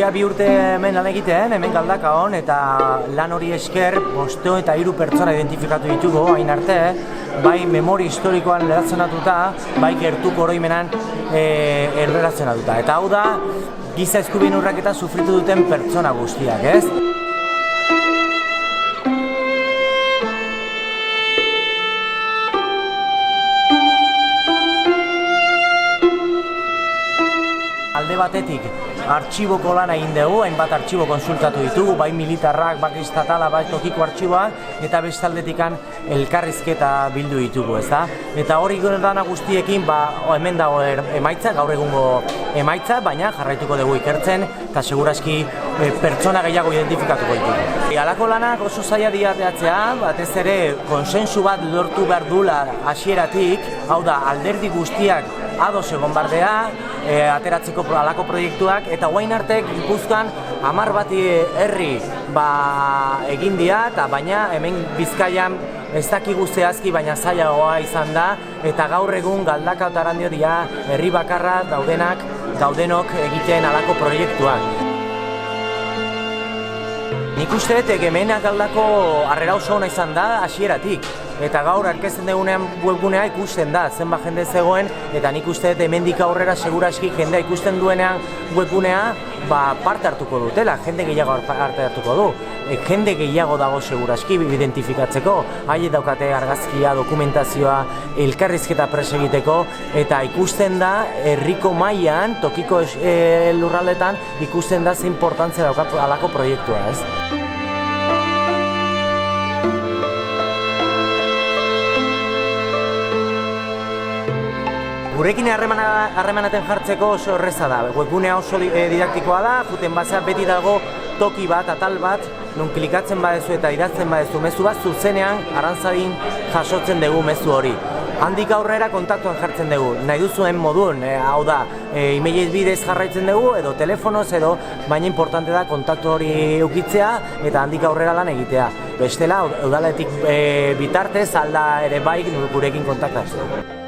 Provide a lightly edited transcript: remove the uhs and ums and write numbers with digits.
Bi urte hemen lan egitean, hemen Galdakaon, eta lan hori esker 503 pertsona identifikatu ditugu, hain arte, bai memori historikoan erlazionatuta, bai gertuko oroimenan erlazionatuta. Eta hau da, giza eskubideen urraketa sufritu duten pertsona guztiak, ez? Alde batetik, artxiboko lana egin dugu, hainbat artxibo konsultatu ditugu, bai militarrak, bai estatala, bai tokiko artxiboak, eta bestaldetikan elkarrizketa bildu ditugu, ezta? Eta hori dana guztiekin, hemen dago emaitza, gaur egungo emaitza, baina jarraituko dugu ikertzen, eta seguraski pertsona gehiago identifikatuko ditugu. Halako lanak oso zaila diateatzea, batez ere konsensu bat lortu behar dula hasieratik, hau da, alderdi guztiak ados egon bardea, ateratzeko halako proiektuak, eta orain arte Gipuzkoan 10 bat herri egin dira, eta baina hemen Bizkaian ez dakigu zehazki, baina zailagoa izan da, eta gaur egun Galdakao eta Arandio dira herri bakarra daudenok egiten halako proiektuak. Nik uste dut hemen Galdako harrera oso ona izan da hasieratik. Eta gaur aurkezten dugunean webgunea ikusten da, zenbat jende zegoen, eta nik uste dut hemendik aurrera seguraski jendea ikusten duenean webgunea parte hartuko dutela, jende gehiago parte hartuko du. Jende gehiago dago seguraski identifikatzeko, haiek daukate argazkia, dokumentazioa, elkarrizketa prest egiteko, eta ikusten da herriko mailan, tokiko lurraldetan, ikusten da ze inportantzia daukat halako proiektua, ez? Gurekin harremanetan jartzeko oso erreza da, webgunea oso didaktikoa da, juten bazea beti dago toki bat, atal bat, non klikatzen badezu eta idazten badezu mezu bat, zuzenean Arantzadin jasotzen dugu mezu hori. Handik aurrera kontaktuan jartzen dugu, nahi duzuen modun, hau da, e-mailez bidez jarraitzen dugu, edo telefonoz, baina importante da kontaktu hori eukitzea eta handik aurrera lan egitea. Bestela, udaletik bitartez alda ere bai gurekin kontaktatzea.